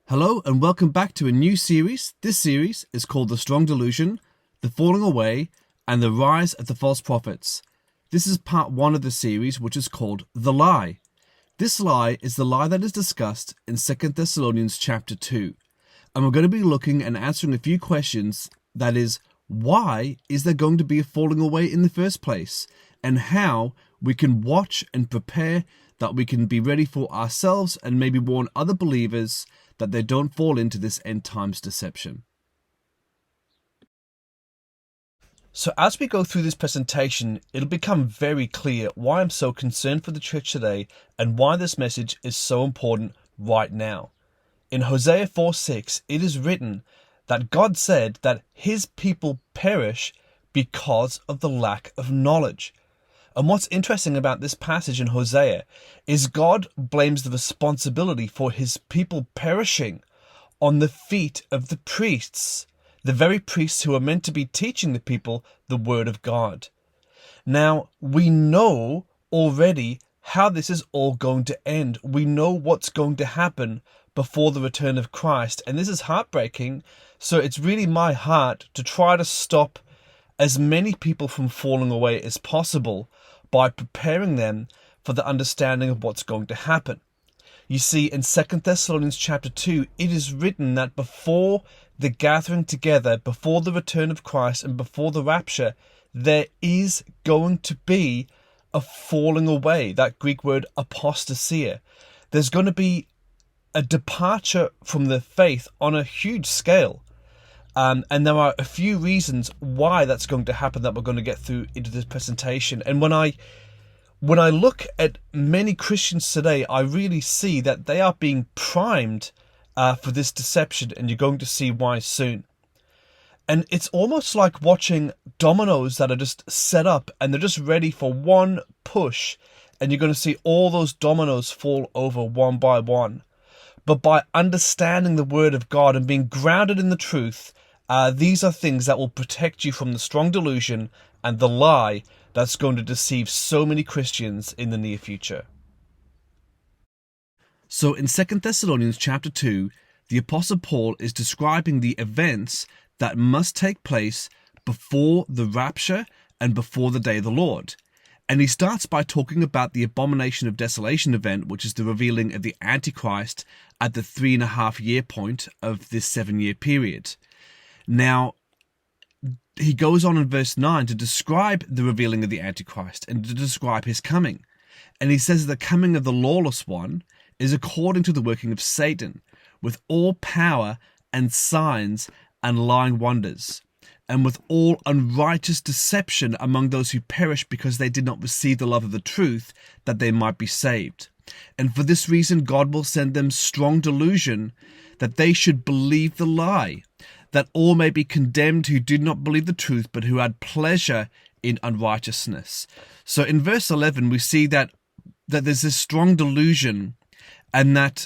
Hello and welcome back to a new series. This series is called The Strong Delusion, The Falling Away, and The Rise of the False Prophets. This is part 1 of the series, which is called The Lie. This lie is the lie that is discussed in 2 Thessalonians chapter 2. And we're going to be looking and answering a few questions. That is, why is there going to be a falling away in the first place? And how we can watch and prepare that we can be ready for ourselves and maybe warn other believers that they don't fall into this end times deception. So as we go through this presentation, it'll become very clear why I'm so concerned for the church today and why this message is so important right now. In Hosea 4:6, it is written that God said that his people perish because of the lack of knowledge. And what's interesting about this passage in Hosea is God blames the responsibility for his people perishing on the feet of the priests, the very priests who are meant to be teaching the people the word of God. Now, we know already how this is all going to end. We know what's going to happen before the return of Christ. And this is heartbreaking. So it's really my heart to try to stop as many people from falling away as possible by preparing them for the understanding of what's going to happen. You see, in 2 Thessalonians chapter 2, it is written that before the gathering together, before the return of Christ and before the rapture, there is going to be a falling away, that Greek word apostasia. There's going to be a departure from the faith on a huge scale. And there are a few reasons why that's going to happen that we're going to get through into this presentation. And when I look at many Christians today, I really see that they are being primed for this deception, and you're going to see why soon. And it's almost like watching dominoes that are just set up and they're just ready for one push, and you're going to see all those dominoes fall over one by one. But by understanding the word of God and being grounded in the truth, these are things that will protect you from the strong delusion and the lie that's going to deceive so many Christians in the near future. So in 2 Thessalonians chapter 2, the Apostle Paul is describing the events that must take place before the rapture and before the day of the Lord. And he starts by talking about the abomination of desolation event, which is the revealing of the Antichrist at the 3.5-year point of this 7-year period. Now, he goes on in verse 9 to describe the revealing of the Antichrist and to describe his coming. And he says the coming of the lawless one is according to the working of Satan, with all power and signs and lying wonders, and with all unrighteous deception among those who perish because they did not receive the love of the truth, that they might be saved. And for this reason God will send them strong delusion, that they should believe the lie, that all may be condemned who did not believe the truth, but who had pleasure in unrighteousness. So in verse 11, we see that there's this strong delusion and that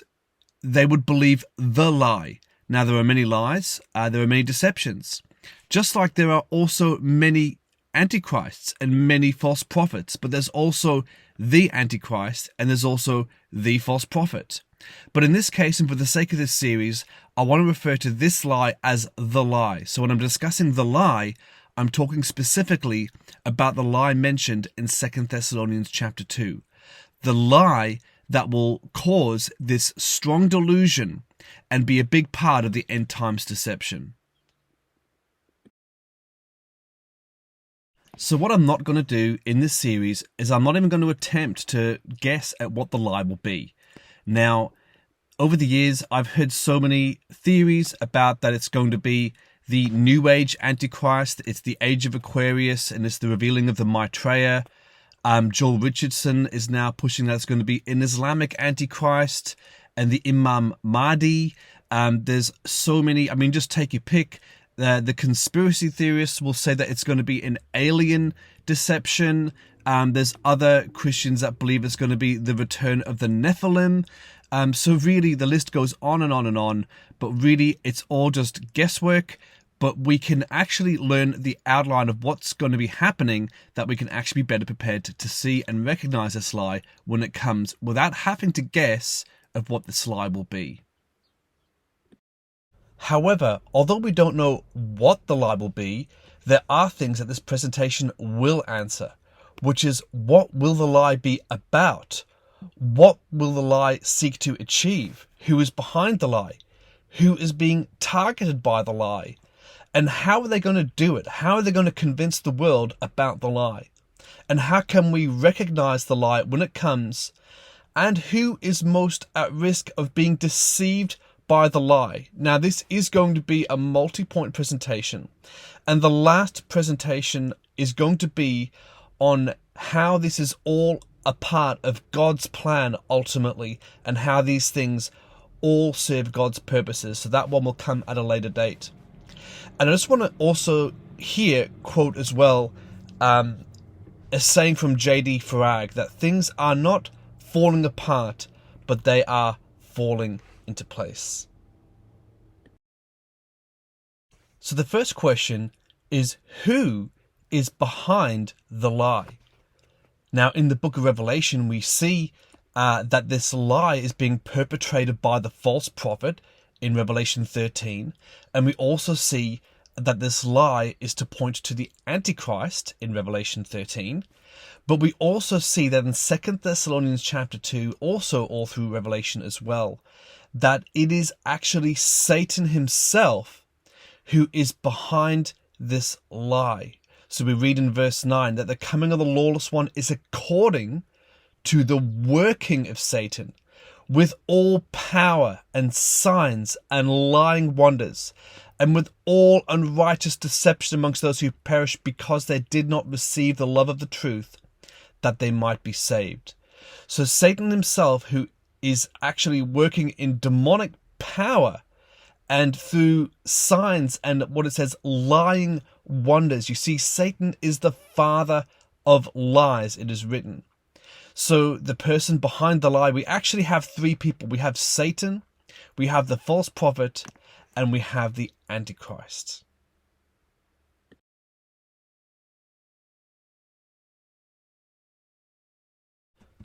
they would believe the lie. Now, there are many lies, there are many deceptions, just like there are also many antichrists and many false prophets, but there's also the Antichrist and there's also the false prophet. But in this case, and for the sake of this series, I want to refer to this lie as the lie. So when I'm discussing the lie, I'm talking specifically about the lie mentioned in 2 Thessalonians chapter 2. The lie that will cause this strong delusion and be a big part of the end times deception. So what I'm not going to do in this series is I'm not even going to attempt to guess at what the lie will be. Now, over the years, I've heard so many theories about that it's going to be the New Age Antichrist, it's the Age of Aquarius, and it's the revealing of the Maitreya. Joel Richardson is now pushing that it's going to be an Islamic Antichrist and the Imam Mahdi. There's so many, just take your pick. The conspiracy theorists will say that it's going to be an alien deception. There's other Christians that believe it's going to be the return of the Nephilim. So really, the list goes on and on and on. But really, it's all just guesswork. But we can actually learn the outline of what's going to be happening, that we can actually be better prepared to see and recognize this lie when it comes, without having to guess of what this lie will be. However, although we don't know what the lie will be, there are things that this presentation will answer, which is, what will the lie be about? What will the lie seek to achieve? Who is behind the lie? Who is being targeted by the lie? And how are they going to do it? How are they going to convince the world about the lie? And how can we recognize the lie when it comes? And who is most at risk of being deceived by the lie? Now, this is going to be a multi-point presentation. And the last presentation is going to be on how this is all a part of God's plan ultimately, and how these things all serve God's purposes. So that one will come at a later date. And I just want to also here quote as well a saying from J.D. Farag, that things are not falling apart, but they are falling into place. So the first question is, who is behind the lie? Now, in the book of Revelation, we see that this lie is being perpetrated by the false prophet in Revelation 13. And we also see that this lie is to point to the Antichrist in Revelation 13. But we also see that in 2 Thessalonians chapter 2, also all through Revelation as well, that it is actually Satan himself who is behind this lie. So we read in verse 9 that the coming of the lawless one is according to the working of Satan, with all power and signs and lying wonders, and with all unrighteous deception amongst those who perish, because they did not receive the love of the truth, that they might be saved. So Satan himself, who is actually working in demonic power and through signs and what it says, lying wonders. You see, Satan is the father of lies, it is written. So the person behind the lie, we actually have three people. We have Satan, we have the false prophet, and we have the Antichrist.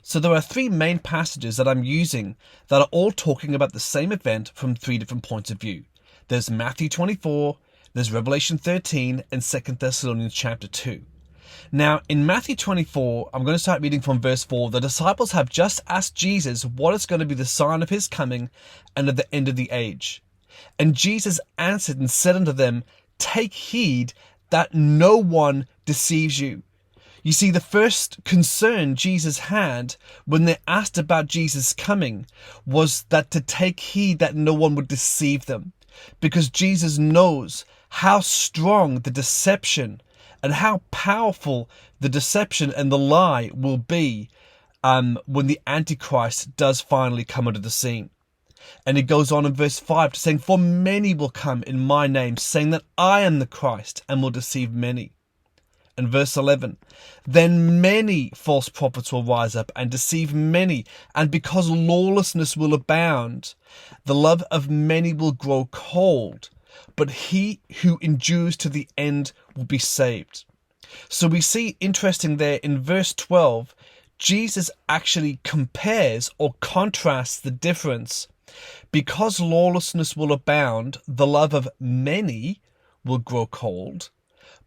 So there are three main passages that I'm using that are all talking about the same event from three different points of view. There's Matthew 24, there's Revelation 13, and 2 Thessalonians chapter 2. Now, in Matthew 24, I'm going to start reading from verse 4. The disciples have just asked Jesus what is going to be the sign of his coming and of the end of the age. And Jesus answered and said unto them, take heed that no one deceives you. You see, the first concern Jesus had when they asked about Jesus' coming was that to take heed that no one would deceive them. Because Jesus knows how strong the deception and how powerful the deception and the lie will be when the Antichrist does finally come onto the scene. And it goes on in verse 5 to saying, for many will come in my name, saying that I am the Christ, and will deceive many. And verse 11, then many false prophets will rise up and deceive many, and because lawlessness will abound, the love of many will grow cold, but he who endures to the end will be saved. So we see, interesting there in verse 12, Jesus actually compares or contrasts the difference. Because lawlessness will abound, the love of many will grow cold.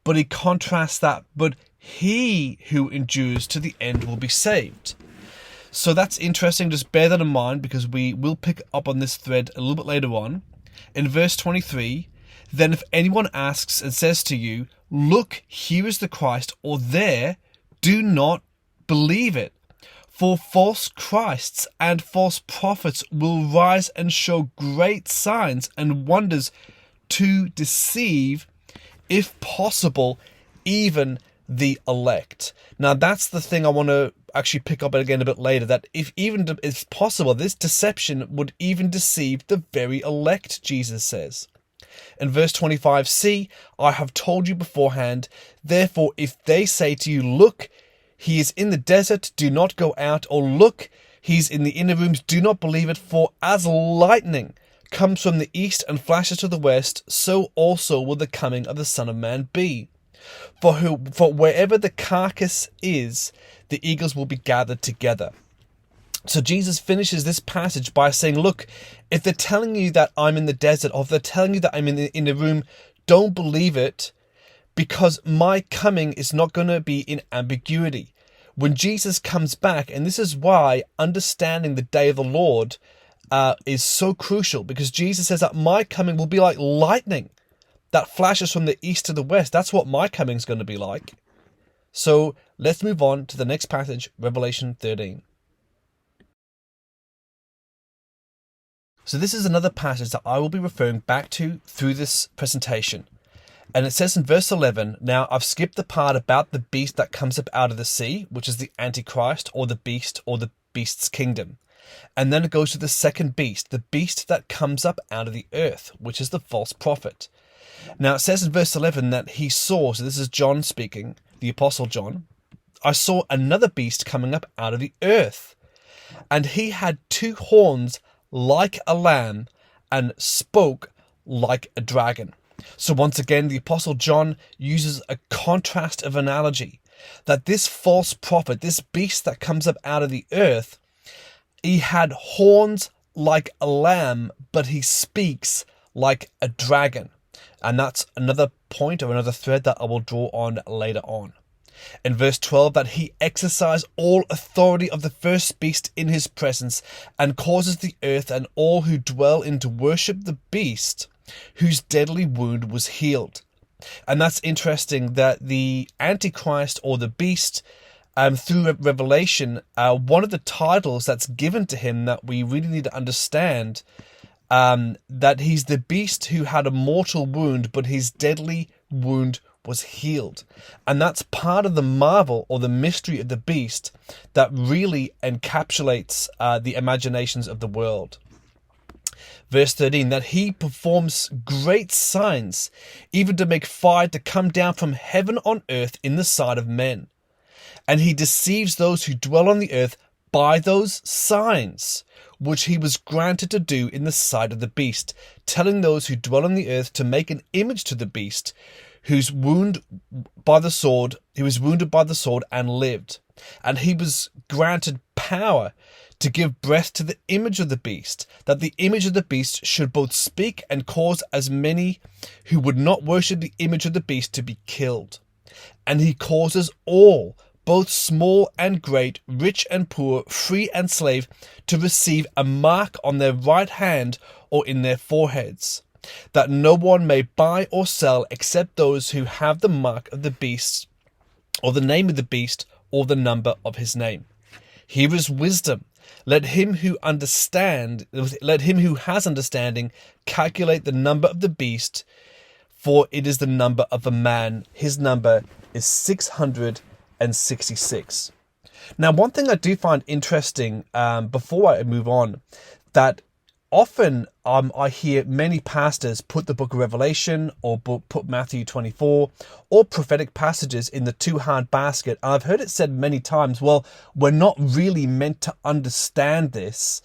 But he contrasts that, but he who endures to the end will be saved. So that's interesting. Just bear that in mind, because we will pick up on this thread a little bit later on. In verse 23, then if anyone asks and says to you, look, here is the Christ, or there, do not believe it. For false Christs and false prophets will rise and show great signs and wonders to deceive, if possible, even the elect. Now, that's the thing I want to actually pick up again a bit later, that if possible, this deception would even deceive the very elect, Jesus says. In verse 25, see, I have told you beforehand, therefore if they say to you, look, he is in the desert, do not go out, or look, he's in the inner rooms, do not believe it, for as lightning comes from the east and flashes to the west, so also will the coming of the Son of Man be. For wherever the carcass is, the eagles will be gathered together. So Jesus finishes this passage by saying, look, if they're telling you that I'm in the desert, or if they're telling you that I'm in a room, don't believe it, because my coming is not going to be in ambiguity. When Jesus comes back, and this is why understanding the day of the Lord is so crucial, because Jesus says that my coming will be like lightning that flashes from the east to the west. That's what my coming is going to be like. So let's move on to the next passage, Revelation 13. So this is another passage that I will be referring back to through this presentation. And it says in verse 11, now I've skipped the part about the beast that comes up out of the sea, which is the Antichrist, or the beast's kingdom. And then it goes to the second beast, the beast that comes up out of the earth, which is the false prophet. Now it says in verse 11 that he saw, so this is John speaking, the Apostle John, I saw another beast coming up out of the earth, and he had 2 horns like a lamb and spoke like a dragon. So once again, the Apostle John uses a contrast of analogy, that this false prophet, this beast that comes up out of the earth, he had horns like a lamb, but he speaks like a dragon. And that's another point or another thread that I will draw on later on. In verse 12, that he exercised all authority of the first beast in his presence, and causes the earth and all who dwell in to worship the beast, whose deadly wound was healed. And that's interesting that the Antichrist, or the beast, through Revelation, one of the titles that's given to him that we really need to understand, that he's the beast who had a mortal wound, but his deadly wound was healed. And that's part of the marvel or the mystery of the beast that really encapsulates the imaginations of the world. Verse 13, that he performs great signs, even to make fire to come down from heaven on earth in the sight of men. And he deceives those who dwell on the earth by those signs, which he was granted to do in the sight of the beast, telling those who dwell on the earth to make an image to the beast, who was wounded by the sword and lived. And he was granted power to give breath to the image of the beast, that the image of the beast should both speak and cause as many who would not worship the image of the beast to be killed. And he causes all, both small and great, rich and poor, free and slave, to receive a mark on their right hand or in their foreheads, that no one may buy or sell except those who have the mark of the beast, or the name of the beast, or the number of his name. Here is wisdom. Let him who has understanding calculate the number of the beast, for it is the number of a man. His number is 666. Now, one thing I do find interesting, before I move on, that often I hear many pastors put the book of Revelation or put Matthew 24 or prophetic passages in the too hard basket. And I've heard it said many times, well, we're not really meant to understand this.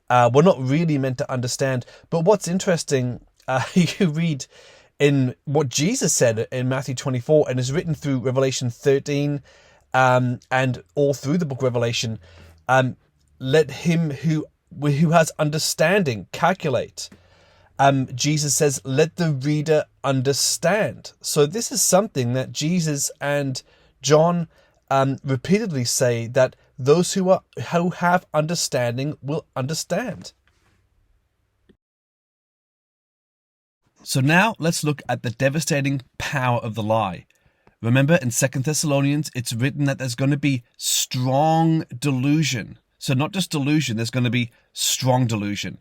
We're not really meant to understand. But what's interesting, you read in what Jesus said in Matthew 24, and is written through Revelation 13 and all through the book of Revelation, let him who has understanding calculate. Jesus says, let the reader understand. So this is something that Jesus and John repeatedly say, that those who have understanding will understand. So now let's look at the devastating power of the lie. Remember, in 2 Thessalonians, it's written that there's going to be strong delusion. So not just delusion, there's going to be strong delusion.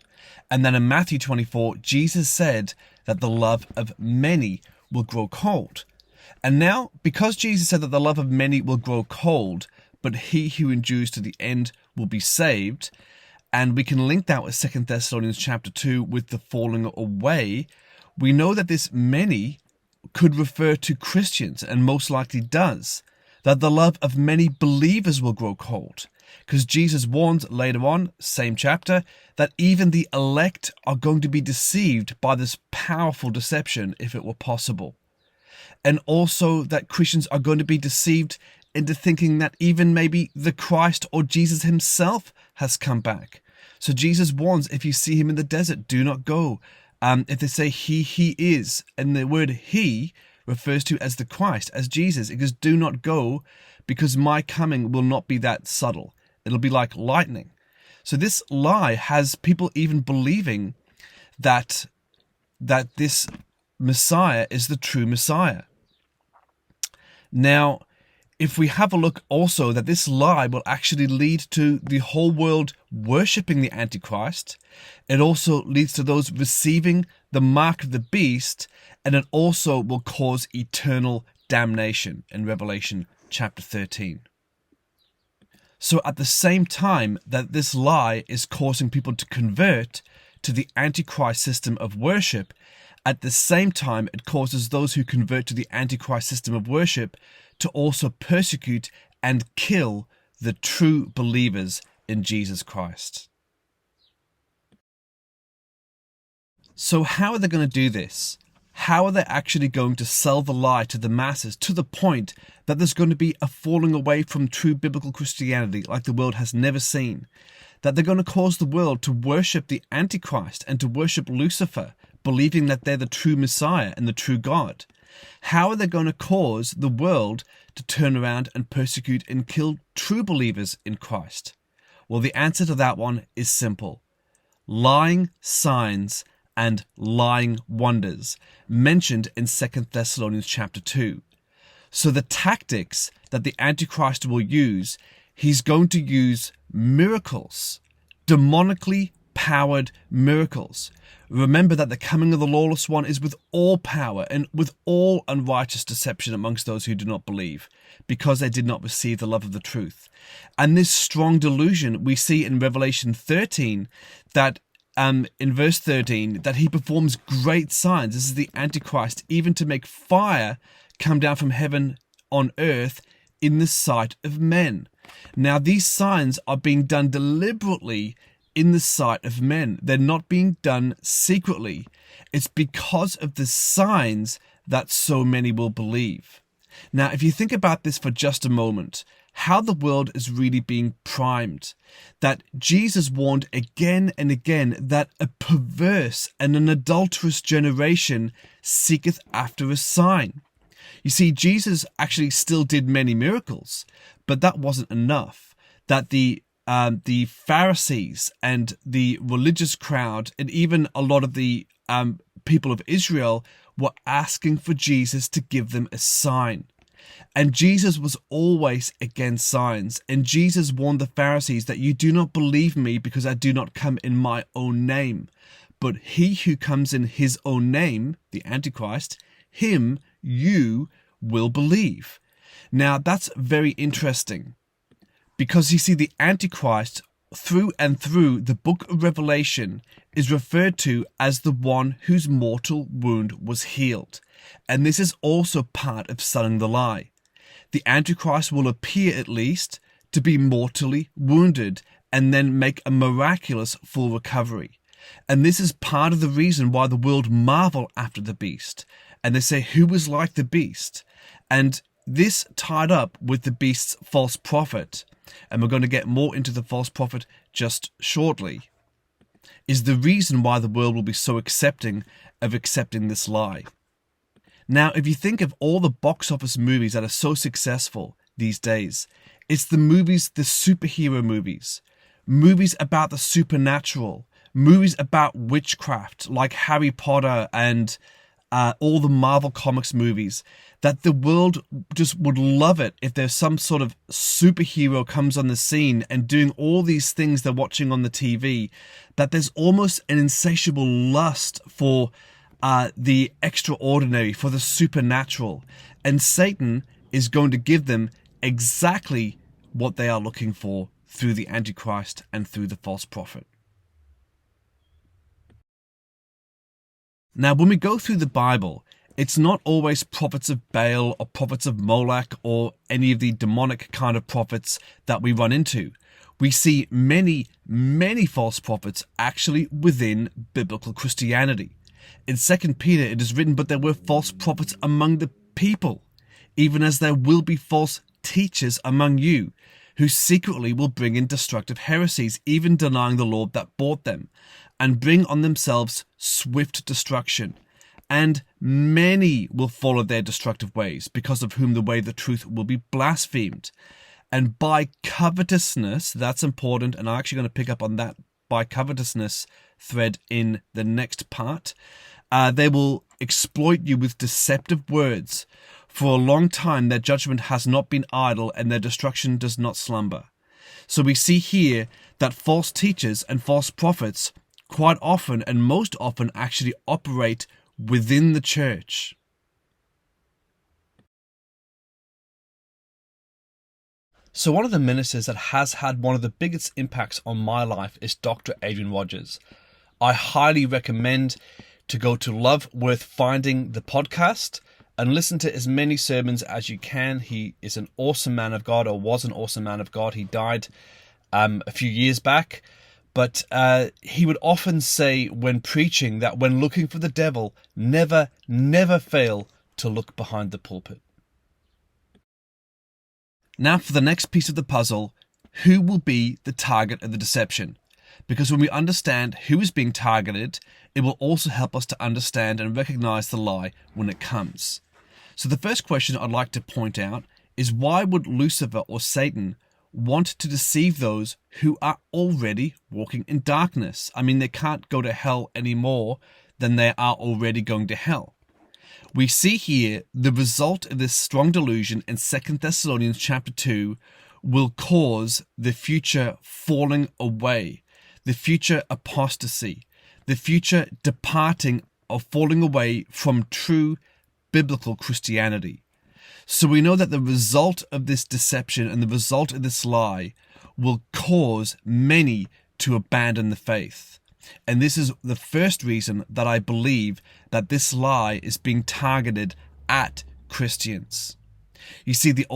And then in Matthew 24, Jesus said that the love of many will grow cold. And now, because Jesus said that the love of many will grow cold, but he who endures to the end will be saved, and we can link that with 2 Thessalonians chapter 2 with the falling away, we know that this many could refer to Christians, and most likely does, that the love of many believers will grow cold. Because Jesus warns later on, same chapter, that even the elect are going to be deceived by this powerful deception if it were possible. And also that Christians are going to be deceived into thinking that even maybe the Christ or Jesus himself has come back. So Jesus warns, if you see him in the desert, do not go. If they say he is, and the word he refers to as the Christ, as Jesus, it goes, do not go, because my coming will not be that subtle. It'll be like lightning. So this lie has people even believing that this Messiah is the true Messiah. Now, if we have a look also that this lie will actually lead to the whole world worshipping the Antichrist, it also leads to those receiving the mark of the beast, and it also will cause eternal damnation in Revelation chapter 13. So at the same time that this lie is causing people to convert to the Antichrist system of worship, at the same time it causes those who convert to the Antichrist system of worship to also persecute and kill the true believers in Jesus Christ. So how are they going to do this? How are they actually going to sell the lie to the masses to the point that there's going to be a falling away from true biblical Christianity like the world has never seen? That they're going to cause the world to worship the Antichrist and to worship Lucifer, believing that they're the true Messiah and the true God? How are they going to cause the world to turn around and persecute and kill true believers in Christ? Well, the answer to that one is simple. Lying signs and lying wonders, mentioned in 2 Thessalonians chapter 2. So the tactics that the Antichrist will use, he's going to use miracles, demonically powered miracles. Remember that the coming of the lawless one is with all power and with all unrighteous deception amongst those who do not believe, because they did not receive the love of the truth. And this strong delusion we see in Revelation 13, that in verse 13, that he performs great signs. This is the Antichrist, even to make fire come down from heaven on earth in the sight of men. Now these signs are being done deliberately in the sight of men. They're not being done secretly. It's because of the signs that so many will believe. Now, if you think about this for just a moment, how the world is really being primed, that Jesus warned again and again that a perverse and an adulterous generation seeketh after a sign. You see, Jesus actually still did many miracles, but that wasn't enough. That the Pharisees and the religious crowd and even a lot of the people of Israel were asking for Jesus to give them a sign. And Jesus was always against signs. And Jesus warned the Pharisees that you do not believe me because I do not come in my own name. But he who comes in his own name, the Antichrist, him you will believe. Now that's very interesting. Because you see, the Antichrist, through and through the book of Revelation, is referred to as the one whose mortal wound was healed. And this is also part of selling the lie. The Antichrist will appear, at least, to be mortally wounded and then make a miraculous full recovery. And this is part of the reason why the world marvel after the beast. And they say, who was like the beast? And this tied up with the beast's false prophet, and we're going to get more into the false prophet just shortly, is the reason why the world will be so accepting of accepting this lie. Now, if you think of all the box office movies that are so successful these days, it's the movies, the superhero movies, movies about the supernatural, movies about witchcraft like Harry Potter and all the Marvel Comics movies, that the world just would love it if there's some sort of superhero comes on the scene and doing all these things they're watching on the TV, that there's almost an insatiable lust for the extraordinary, for the supernatural. And Satan is going to give them exactly what they are looking for through the Antichrist and through the false prophet. Now, when we go through the Bible, it's not always prophets of Baal or prophets of Moloch or any of the demonic kind of prophets that we run into. We see many, many false prophets actually within biblical Christianity. In 2 Peter, it is written, but there were false prophets among the people, even as there will be false teachers among you, who secretly will bring in destructive heresies, even denying the Lord that bought them, and bring on themselves swift destruction. And many will follow their destructive ways, because of whom the way of the truth will be blasphemed. And by covetousness, that's important, and I'm actually going to pick up on that by covetousness thread in the next part. They will exploit you with deceptive words. For a long time their judgment has not been idle, and their destruction does not slumber. So we see here that false teachers and false prophets quite often, and most often, actually operate within the church. So one of the ministers that has had one of the biggest impacts on my life is Dr. Adrian Rogers. I highly recommend to go to Love Worth Finding, the podcast, and listen to as many sermons as you can. He is an awesome man of God, or was an awesome man of God. He died a few years back, but he would often say when preaching that when looking for the devil, never fail to look behind the pulpit. Now for the next piece of the puzzle, who will be the target of the deception? Because when we understand who is being targeted, it will also help us to understand and recognize the lie when it comes. So the first question I'd like to point out is, why would Lucifer or Satan want to deceive those who are already walking in darkness? I mean, they can't go to hell any more than they are already going to hell. We see here the result of this strong delusion in 2 Thessalonians chapter 2 will cause the future falling away, the future apostasy, the future departing or falling away from true biblical Christianity. So we know that the result of this deception and the result of this lie will cause many to abandon the faith. And this is the first reason that I believe that this lie is being targeted at Christians. You see, the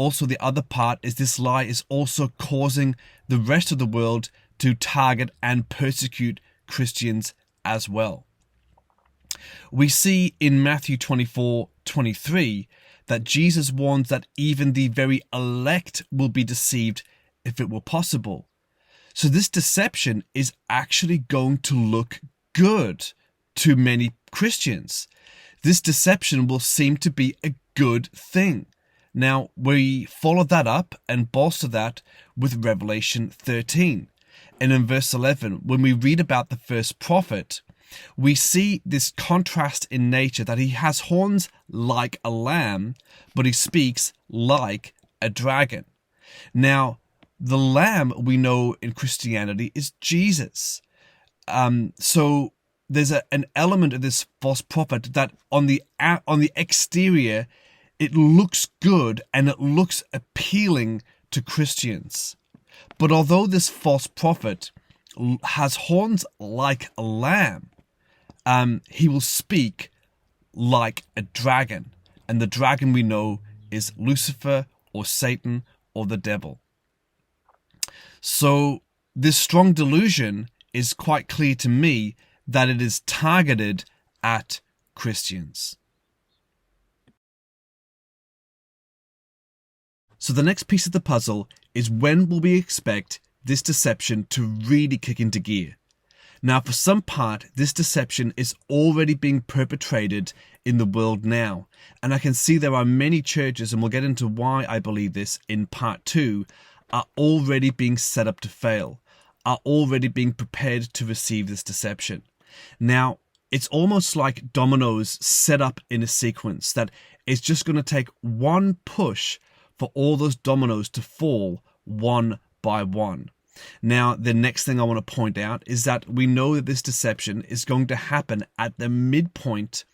other part is this lie is also causing the rest of the world to target and persecute Christians as well. We see in Matthew 24:23 that Jesus warns that even the very elect will be deceived if it were possible. So this deception is actually going to look good to many Christians. This deception will seem to be a good thing. Now, we follow that up and bolster that with Revelation 13. And in verse 11, when we read about the first prophet, we see this contrast in nature, that he has horns like a lamb, but he speaks like a dragon. Now, the lamb we know in Christianity is Jesus. So there's an element of this false prophet that on the exterior, it looks good and it looks appealing to Christians. But although this false prophet has horns like a lamb, he will speak like a dragon. And the dragon we know is Lucifer or Satan or the devil. So this strong delusion is quite clear to me that it is targeted at Christians. So the next piece of the puzzle is, when will we expect this deception to really kick into gear? Now, for some part, this deception is already being perpetrated in the world now. And I can see there are many churches, and we'll get into why I believe this in part 2, are already being set up to fail, are already being prepared to receive this deception. Now, it's almost like dominoes set up in a sequence, that it's just going to take one push for all those dominoes to fall one by one. Now, the next thing I want to point out is that we know that this deception is going to happen at the midpoint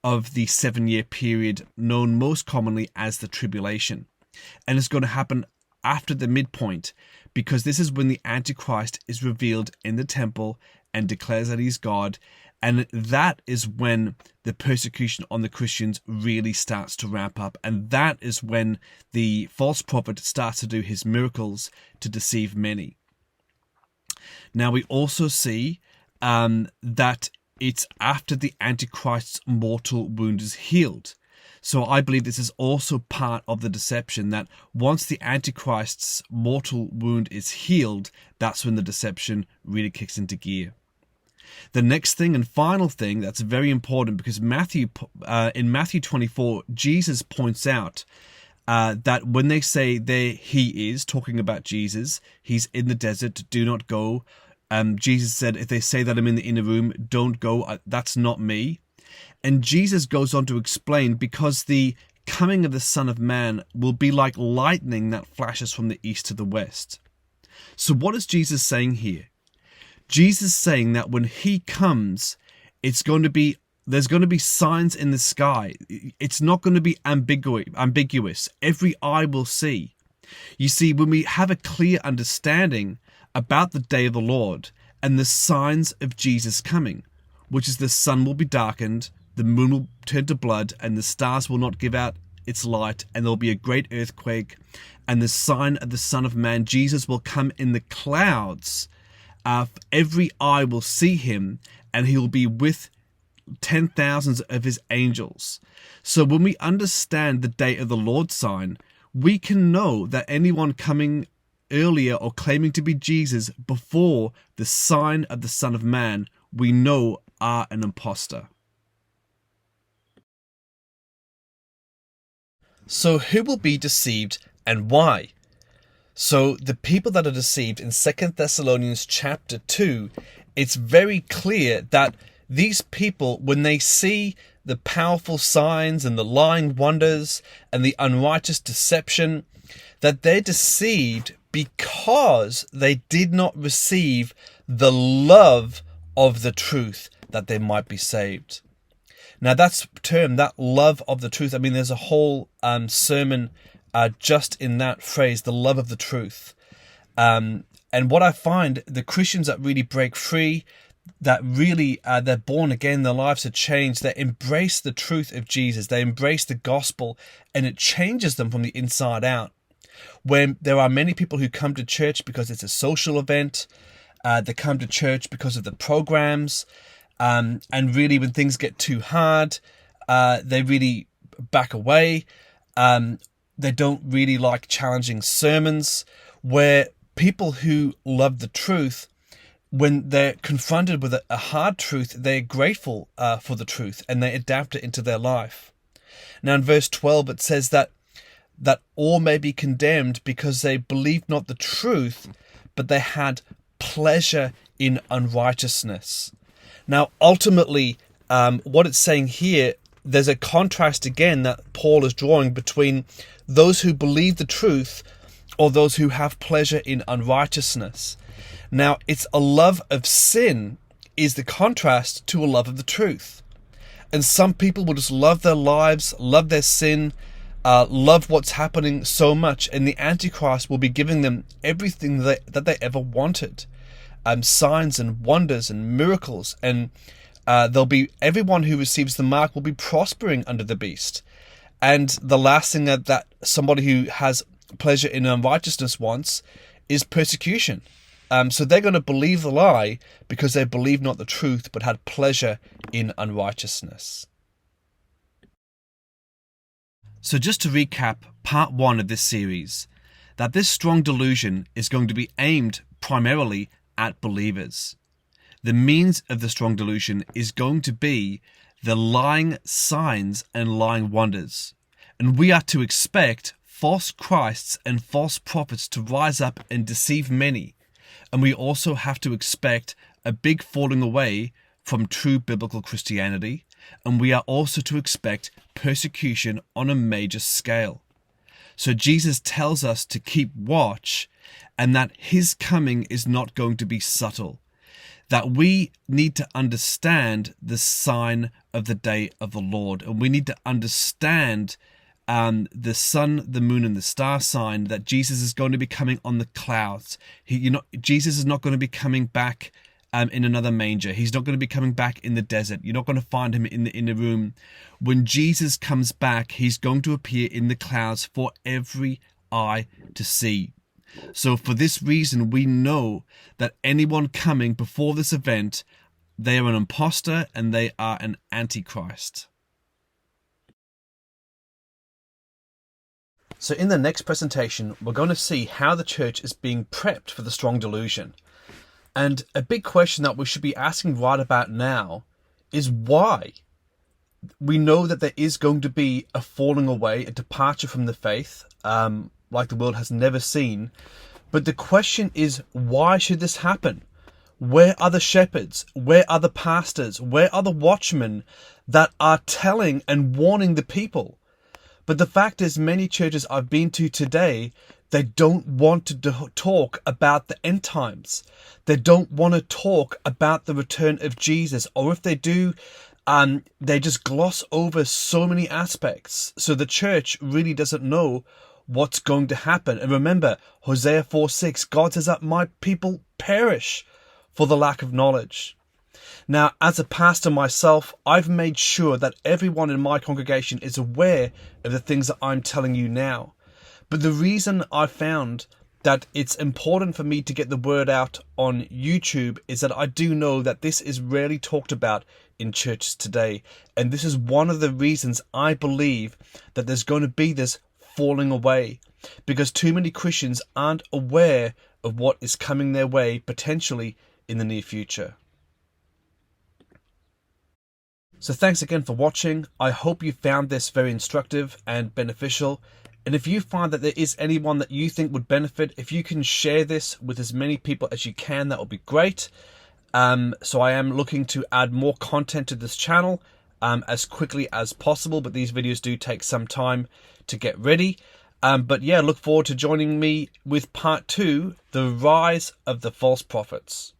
of the 7-year period known most commonly as the tribulation. And it's going to happen after the midpoint, because this is when the Antichrist is revealed in the temple and declares that he's God. And that is when the persecution on the Christians really starts to ramp up. And that is when the false prophet starts to do his miracles to deceive many. Now, we also see that it's after the Antichrist's mortal wound is healed. So I believe this is also part of the deception, that once the Antichrist's mortal wound is healed, that's when the deception really kicks into gear. The next thing and final thing that's very important, because in Matthew 24, Jesus points out that when they say there he is, talking about Jesus, he's in the desert, do not go. Jesus said, if they say that I'm in the inner room, don't go, that's not me. And Jesus goes on to explain, because the coming of the Son of Man will be like lightning that flashes from the east to the west. So what is Jesus saying here? Jesus is saying that when he comes, there's going to be signs in the sky. It's not going to be ambiguous. Every eye will see. You see, when we have a clear understanding about the day of the Lord and the signs of Jesus coming, which is the sun will be darkened, the moon will turn to blood, and the stars will not give out its light, and there'll be a great earthquake, and the sign of the Son of Man, Jesus, will come in the clouds. Every eye will see him, and he will be with 10,000s of his angels. So when we understand the day of the Lord sign, we can know that anyone coming earlier or claiming to be Jesus before the sign of the Son of Man, we know are an imposter. So who will be deceived and why? So the people that are deceived in 2 Thessalonians chapter 2, it's very clear that these people, when they see the powerful signs and the lying wonders and the unrighteous deception, that they're deceived because they did not receive the love of the truth, that they might be saved. Now that's term, that love of the truth. I mean, there's a whole sermon just in that phrase, the love of the truth. And what I find, the Christians that really break free, that really they're born again, their lives are changed, they embrace the truth of Jesus, they embrace the gospel, and it changes them from the inside out. When there are many people who come to church because it's a social event, they come to church because of the programs, and really when things get too hard, they really back away. They don't really like challenging sermons, where people who love the truth, when they're confronted with a hard truth, they're grateful for the truth and they adapt it into their life. Now in verse 12 it says that all may be condemned because they believed not the truth, but they had pleasure in unrighteousness. Now ultimately, what it's saying here, there's a contrast again that Paul is drawing between those who believe the truth or those who have pleasure in unrighteousness. Now, it's a love of sin is the contrast to a love of the truth. And some people will just love their lives, love their sin, love what's happening so much, and the Antichrist will be giving them everything that they ever wanted. Signs and wonders and miracles, and everyone who receives the mark will be prospering under the beast. And the last thing that somebody who has pleasure in unrighteousness wants is persecution. So they're going to believe the lie because they believe not the truth, but had pleasure in unrighteousness. So just to recap part 1 of this series, that this strong delusion is going to be aimed primarily at believers. The means of the strong delusion is going to be the lying signs and lying wonders. And we are to expect false Christs and false prophets to rise up and deceive many. And we also have to expect a big falling away from true biblical Christianity. And we are also to expect persecution on a major scale. So Jesus tells us to keep watch, and that his coming is not going to be subtle. That we need to understand the sign of the day of the Lord. And we need to understand the sun, the moon, and the star sign, that Jesus is going to be coming on the clouds. Jesus is not going to be coming back in another manger. He's not going to be coming back in the desert. You're not going to find him in the inner room. When Jesus comes back, he's going to appear in the clouds for every eye to see. So for this reason, we know that anyone coming before this event, they are an imposter and they are an antichrist. So in the next presentation, we're going to see how the church is being prepped for the strong delusion. And a big question that we should be asking right about now is why? We know that there is going to be a falling away, a departure from the faith, like the world has never seen. But the question is, why should this happen? Where are the shepherds? Where are the pastors? Where are the watchmen that are telling and warning the people? But the fact is, many churches I've been to today, they don't want to talk about the end times. They don't want to talk about the return of Jesus. Or if they do, they just gloss over so many aspects. So the church really doesn't know what's going to happen. And remember, Hosea 4:6, God says that my people perish for the lack of knowledge. Now, as a pastor myself, I've made sure that everyone in my congregation is aware of the things that I'm telling you now. But the reason I found that it's important for me to get the word out on YouTube is that I do know that this is rarely talked about in churches today. And this is one of the reasons I believe that there's going to be this falling away, because too many Christians aren't aware of what is coming their way potentially in the near future. So thanks again for watching. I hope you found this very instructive and beneficial. And if you find that there is anyone that you think would benefit, if you can share this with as many people as you can, that would be great. So I am looking to add more content to this channel as quickly as possible, but these videos do take some time to get ready. But yeah, look forward to joining me with part 2, the rise of the false prophets.